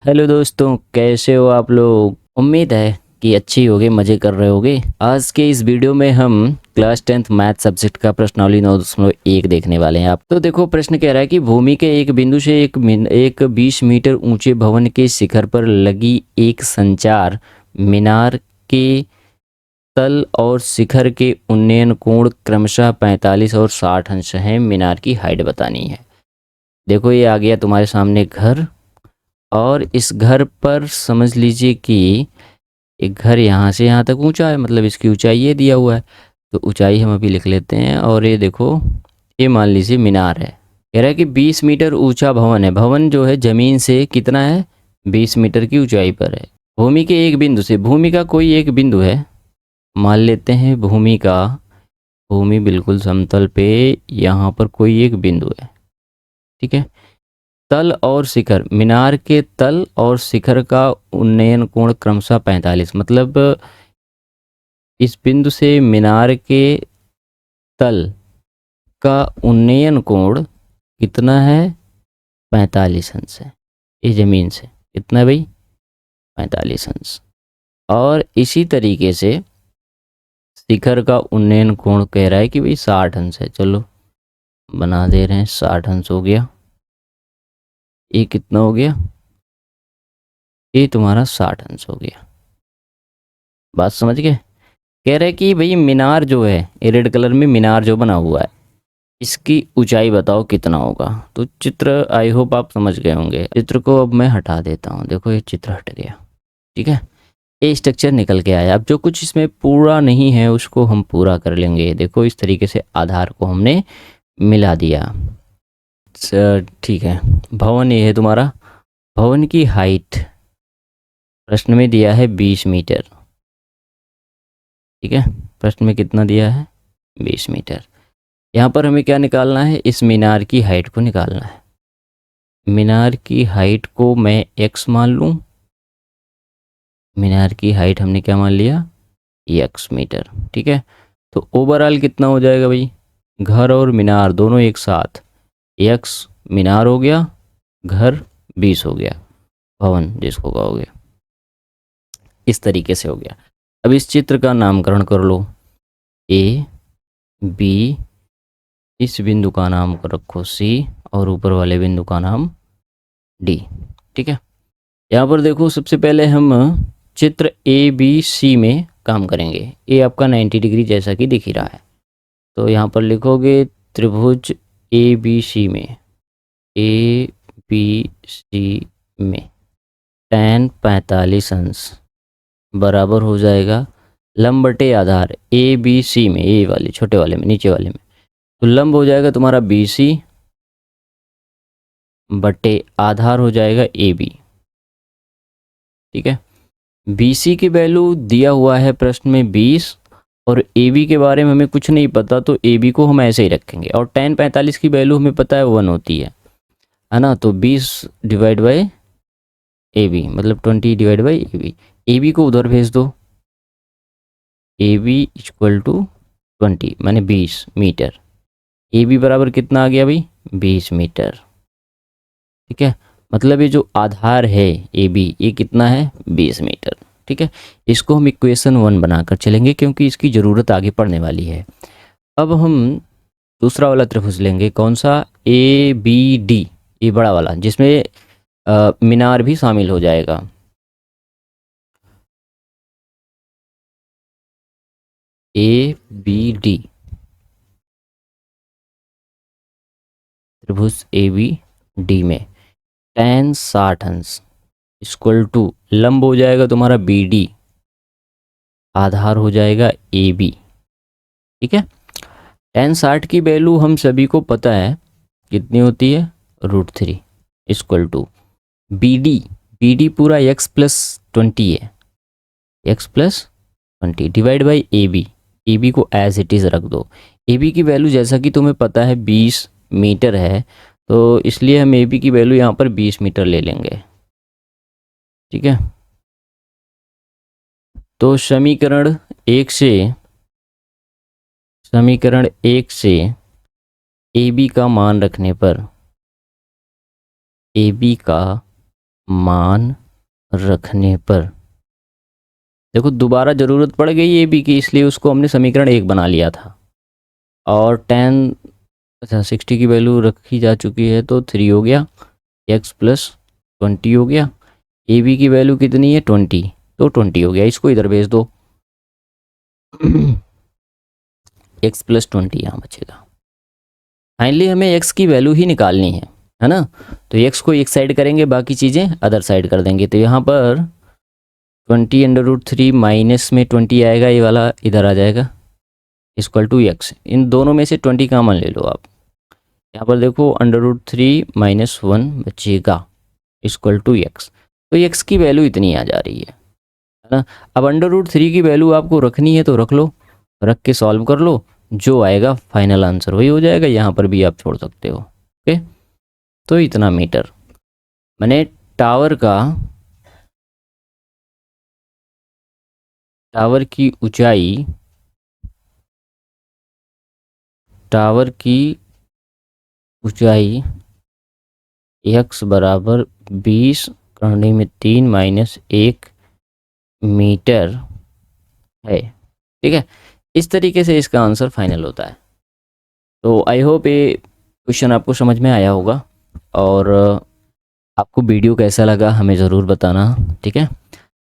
Hello दोस्तों, कैसे हो आप लोग। उम्मीद है कि अच्छी होगे, मज़े कर रहे होगे। आज के इस वीडियो में हम क्लास 10th मैथ सब्जेक्ट का प्रश्नावली 9.1 देखने वाले हैं। आप तो देखो, प्रश्न कह रहा है कि भूमि के एक बिंदु से एक 20 मीटर ऊंचे भवन के शिखर पर लगी एक संचार मीनार के तल और शिखर के उन्नयन कोण क्रमशः 45 और 60 अंश हैं। मीनार की हाइट बतानी है। देखो, ये आ गया तुम्हारे सामने घर, और इस घर पर समझ लीजिए कि एक घर यहाँ से यहाँ तक ऊंचा है, मतलब इसकी ऊंचाई ये दिया हुआ है। तो ऊंचाई हम अभी लिख लेते हैं। और ये देखो, ये मान लीजिए मीनार है। कह रहा है कि 20 मीटर ऊंचा भवन है। भवन जो है जमीन से कितना है, 20 मीटर की ऊंचाई पर है। भूमि के एक बिंदु से, भूमि का कोई एक बिंदु है, मान लेते हैं भूमि का, भूमि बिल्कुल समतल पे यहाँ पर कोई एक बिंदु है, ठीक है। तल और शिखर, मीनार के तल और शिखर का उन्नयन कोण क्रमशः 45, मतलब इस बिंदु से मीनार के तल का उन्नयन कोण कितना है, 45 अंश है। इस जमीन से कितना है भाई, 45 अंश। और इसी तरीके से शिखर का उन्नयन कोण कह रहा है कि भाई 60 अंश है। चलो बना दे रहे हैं, 60 अंश हो गया। ये कितना हो गया, ये तुम्हारा 60 अंश हो गया। बात समझ गए। कह रहे कि भाई मीनार जो है, ये रेड कलर में मीनार जो बना हुआ है, इसकी ऊंचाई बताओ कितना होगा। तो चित्र आई होप आप समझ गए होंगे। चित्र को अब मैं हटा देता हूँ। देखो, ये चित्र हट गया, ठीक है। ये स्ट्रक्चर निकल के आया। अब जो कुछ इसमें पूरा नहीं है उसको हम पूरा कर लेंगे। देखो, इस तरीके से आधार को हमने मिला दिया। ठीक है। भवन ये है तुम्हारा। भवन की हाइट प्रश्न में दिया है 20 मीटर, ठीक है। प्रश्न में कितना दिया है, 20 मीटर। यहाँ पर हमें क्या निकालना है, इस मीनार की हाइट को निकालना है। मीनार की हाइट को मैं x मान लूँ। मीनार की हाइट हमने क्या मान लिया, x मीटर, ठीक है। तो ओवरऑल कितना हो जाएगा भाई, घर और मीनार दोनों एक साथ, x मीनार हो गया, घर 20 हो गया, भवन जिसको कहोगे। इस तरीके से हो गया। अब इस चित्र का नामकरण कर लो। ए बी, इस बिंदु का नाम रखो C, और ऊपर वाले बिंदु का नाम D, ठीक है। यहाँ पर देखो, सबसे पहले हम चित्र ABC में काम करेंगे। ए आपका 90 डिग्री जैसा कि दिख ही रहा है। तो यहाँ पर लिखोगे त्रिभुज ABC में, ABC में tan 45 अंश बराबर हो जाएगा लंब बटे आधार ABC में, ए वाले छोटे वाले में, नीचे वाले में। तो लंब हो जाएगा तुम्हारा BC बटे आधार हो जाएगा AB, ठीक है। BC की वैल्यू दिया हुआ है प्रश्न में 20, और AB के बारे में हमें कुछ नहीं पता, तो AB को हम ऐसे ही रखेंगे। और tan 45 की वैल्यू हमें पता है 1 होती है ना। तो 20 डिवाइड बाई AB, मतलब 20 डिवाइड बाई AB। AB को उधर भेज दो, AB इक्वल टू 20 माने 20 मीटर। AB बराबर कितना आ गया भाई, 20 मीटर, ठीक है। मतलब ये जो आधार है AB, ये कितना है, 20 मीटर, ठीक है। इसको हम इक्वेशन 1 बनाकर चलेंगे, क्योंकि इसकी ज़रूरत आगे पड़ने वाली है। अब हम दूसरा वाला त्रिभुज लेंगे, कौन सा, ABD, ये बड़ा वाला, जिसमें मीनार भी शामिल हो जाएगा। ABD, त्रिभुज ABD में tan 60 अंश इक्वल टू लंब हो जाएगा तुम्हारा BD, आधार हो जाएगा AB, ठीक है। tan 60 की वैल्यू हम सभी को पता है कितनी होती है, √3 इक्वल टू BD पूरा x प्लस 20 है, x plus 20 divide by AB को एज इट इज़ रख दो। AB की वैल्यू जैसा कि तुम्हें पता है 20 मीटर है, तो इसलिए हम AB की वैल्यू यहाँ पर 20 मीटर ले लेंगे, ठीक है। तो समीकरण एक से AB का मान रखने पर, AB का मान रखने पर, देखो दोबारा ज़रूरत पड़ गई ए बी की, इसलिए उसको हमने समीकरण 1 बना लिया था। और 10, अच्छा 60 की वैल्यू रखी जा चुकी है तो 3 हो गया, x प्लस 20 हो गया। ए बी की वैल्यू कितनी है 20, तो 20 हो गया, इसको इधर भेज दो। x प्लस 20 यहाँ बचेगा। फाइनली हमें x की वैल्यू ही निकालनी है ना, तो x को एक साइड करेंगे, बाकी चीज़ें अदर साइड कर देंगे। तो यहाँ पर 20√3 माइनस में 20 आएगा, ये वाला इधर आ जाएगा, इक्वल टू x। इन दोनों में से 20 कॉमन ले लो आप। यहाँ पर देखो √3 माइनस 1 बचेगा, इक्वल टू x। तो x की वैल्यू इतनी आ जा रही है ना। अब √3 की वैल्यू आपको रखनी है तो रख लो, रख के सॉल्व कर लो, जो आएगा फाइनल आंसर वही हो जाएगा। यहाँ पर भी आप छोड़ सकते हो। ओके, तो इतना मीटर, मैंने टावर की ऊंचाई, टावर की ऊंचाई x बराबर 20 करने में 3 माइनस 1 मीटर है। ठीक है, इस तरीके से इसका आंसर फाइनल होता है। तो आई होप ये क्वेश्चन आपको समझ में आया होगा, और आपको वीडियो कैसा लगा हमें ज़रूर बताना। ठीक है,